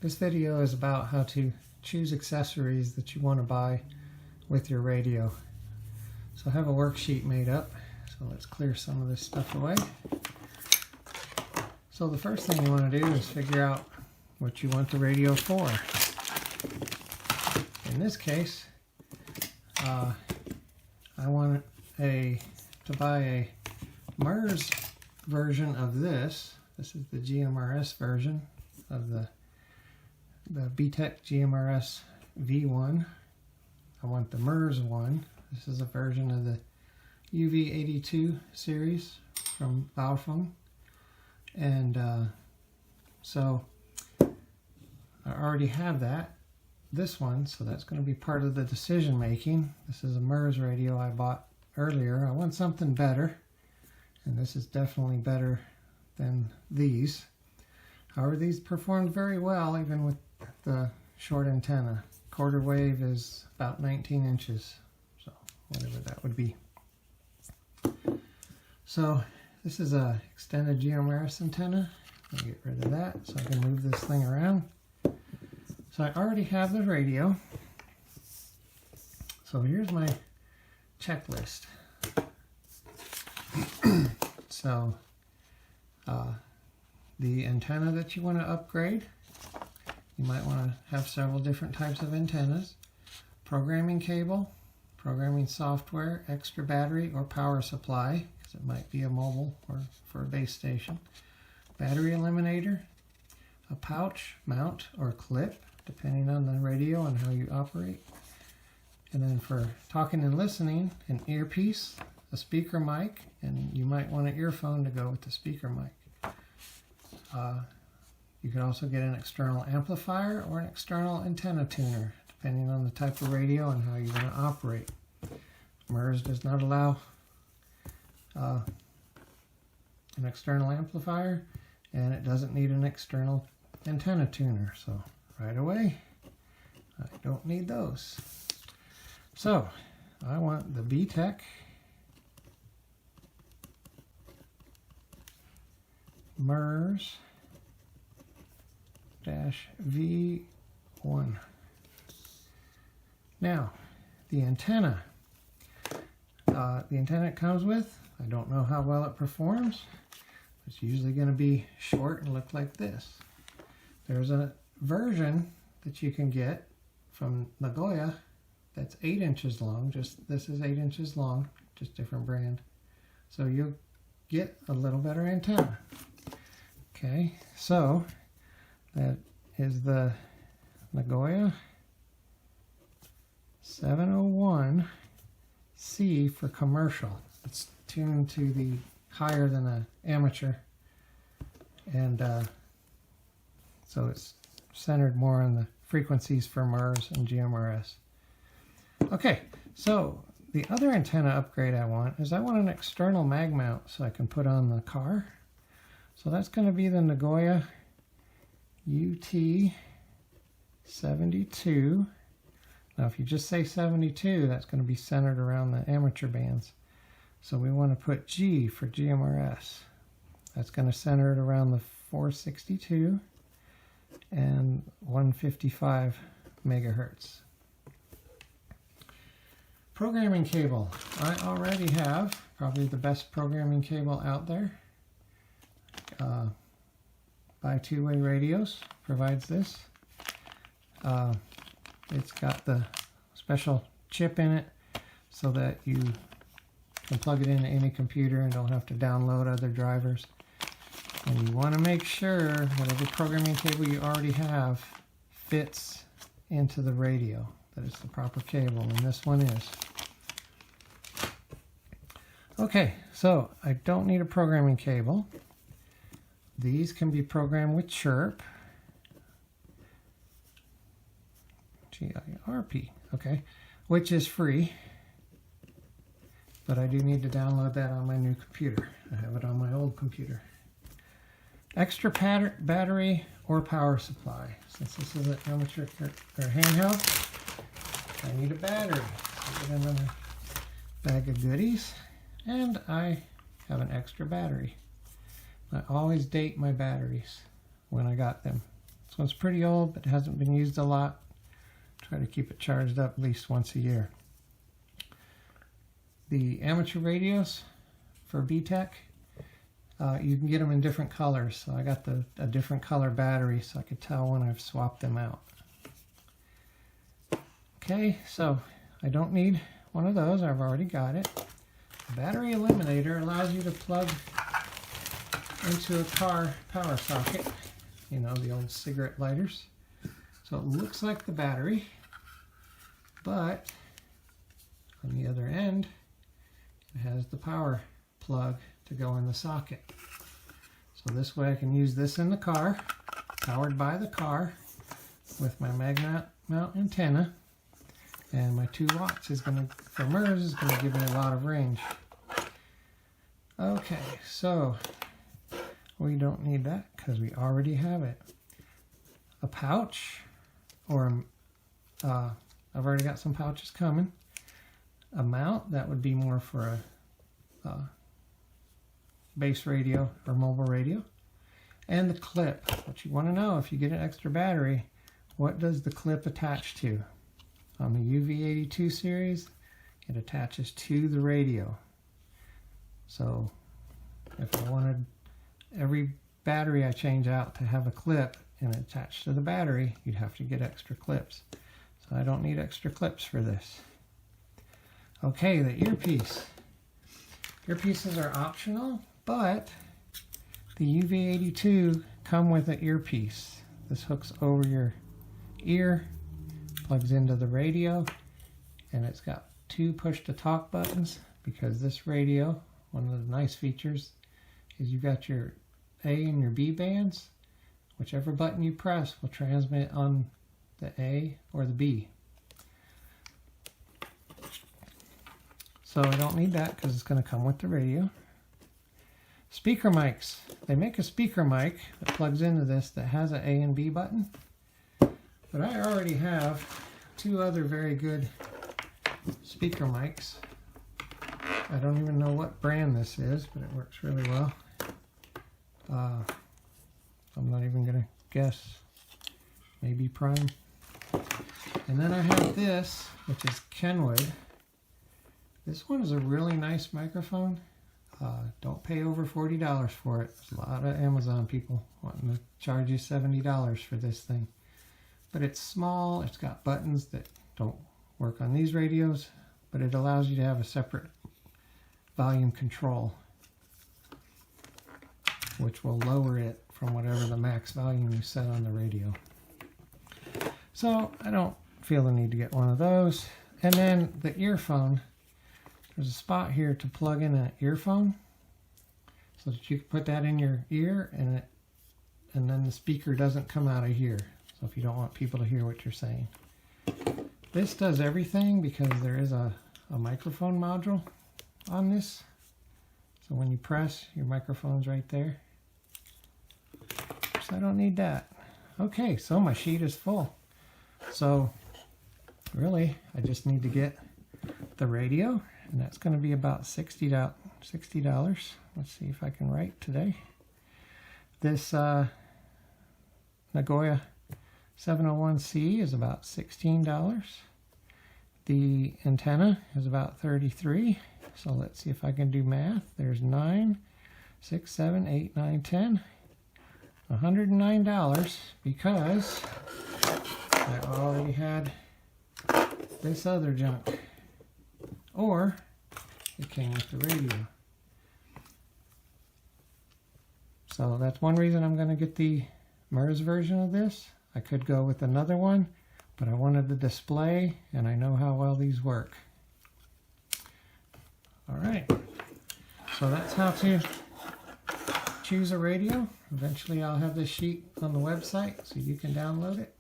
This video is about how to choose accessories that you want to buy with your radio. So I have a worksheet made up, so let's clear some of this stuff away. So the first thing you want to do is figure out what you want the radio for. In this case, I want to buy a MERS version of this. This is the GMRS version of the BTECH GMRS V1. I want the MERS one. This is a version of the UV82 series from Earphone. And so I already have this one, so that's going to be part of the decision making. This is a MERS radio I bought earlier. I want something better, and this is definitely better than these. However, these performed very well even with the short antenna. Quarter wave is about 19 inches, so whatever that would be. So this is a extended GMRS antenna. I'll get rid of that so I can move this thing around. So I already have the radio. So here's my checklist. So the antenna that you want to upgrade, you might want to have several different types of antennas. Programming cable, programming software, extra battery or power supply, because it might be a mobile or for a base station. Battery eliminator, a pouch, mount, or clip, depending on the radio and how you operate. And then for talking and listening, an earpiece, a speaker mic, and you might want an earphone to go with the speaker mic. You can also get an external amplifier or an external antenna tuner, depending on the type of radio and how you want to operate. MERS does not allow an external amplifier, and it doesn't need an external antenna tuner, so right away I don't need those. So I want the BTECH MERS V1. Now the antenna it comes with, I don't know how well it performs. It's usually going to be short and look like this. There's a version that you can get from Nagoya that's 8 inches long. This is 8 inches long, just different brand. So you'll get a little better antenna. Okay, so that is the Nagoya 701C for commercial. It's tuned to the higher than an amateur, and so it's centered more on the frequencies for MERS and GMRS. Okay, so the other antenna upgrade I want an external mag mount so I can put on the car. So that's going to be the Nagoya UT-72. Now if you just say 72, that's going to be centered around the amateur bands. So we want to put G for GMRS. That's going to center it around the 462 and 155 megahertz. Programming cable. I already have probably the best programming cable out there. Buy Two-Way Radios provides this. It's got the special chip in it so that you can plug it into any computer and don't have to download other drivers. And you want to make sure that every programming cable you already have fits into the radio, that it's the proper cable, and this one is. Okay, so I don't need a programming cable. These can be programmed with Chirp. G-I-R-P, okay, which is free. But I do need to download that on my new computer. I have it on my old computer. Extra battery or power supply. Since this is an amateur or handheld, I need a battery. Put it in my bag of goodies. And I have an extra battery. I always date my batteries when I got them. This one's pretty old, but hasn't been used a lot. Try to keep it charged up at least once a year. The amateur radios for BTECH, you can get them in different colors. So I got a different color battery so I could tell when I've swapped them out. Okay, so I don't need one of those. I've already got it. The battery eliminator allows you to plug into a car power socket. You know, the old cigarette lighters. So it looks like the battery, but on the other end, it has the power plug to go in the socket. So this way I can use this in the car, powered by the car, with my magnet mount antenna, and my 2 watts is going to, for MURS, is going to give me a lot of range. Okay, so we don't need that because we already have it. A pouch, or I've already got some pouches coming. A mount, that would be more for a base radio or mobile radio. And the clip. What you want to know, if you get an extra battery, what does the clip attach to? On the UV82 series, it attaches to the radio. So if I wanted every battery I change out to have a clip and attached to the battery, you'd have to get extra clips. So I don't need extra clips for this. Okay, the earpiece. Earpieces are optional, but the UV82 come with an earpiece. This hooks over your ear, plugs into the radio, and it's got 2 push-to-talk buttons because this radio, one of the nice features is you got your A and your B bands. Whichever button you press will transmit on the A or the B. So I don't need that because it's going to come with the radio. Speaker mics. They make a speaker mic that plugs into this that has an A and B button. But I already have 2 other very good speaker mics. I don't even know what brand this is, but it works really well. I'm not even going to guess. Maybe Prime. And then I have this, which is Kenwood. This one is a really nice microphone. Don't pay over $40 for it. There's a lot of Amazon people wanting to charge you $70 for this thing. But it's small, it's got buttons that don't work on these radios, but it allows you to have a separate volume control, which will lower it from whatever the max volume you set on the radio. So I don't feel the need to get one of those. And then the earphone, there's a spot here to plug in an earphone so that you can put that in your ear and then the speaker doesn't come out of here. So if you don't want people to hear what you're saying. This does everything because there is a microphone module on this. So when you press, your microphone's right there. So I don't need that. Okay, so my sheet is full. So really, I just need to get the radio, and that's going to be about $60. Let's see if I can write today. This Nagoya 701C is about $16. The antenna is about $33. So let's see if I can do math. There's 9, 6, 7, 8, 9, 10. $109 because I already had this other junk. Or it came with the radio. So that's one reason I'm going to get the MURS version of this. I could go with another one, but I wanted the display and I know how well these work. Alright, so that's how to choose a radio. Eventually I'll have this sheet on the website so you can download it.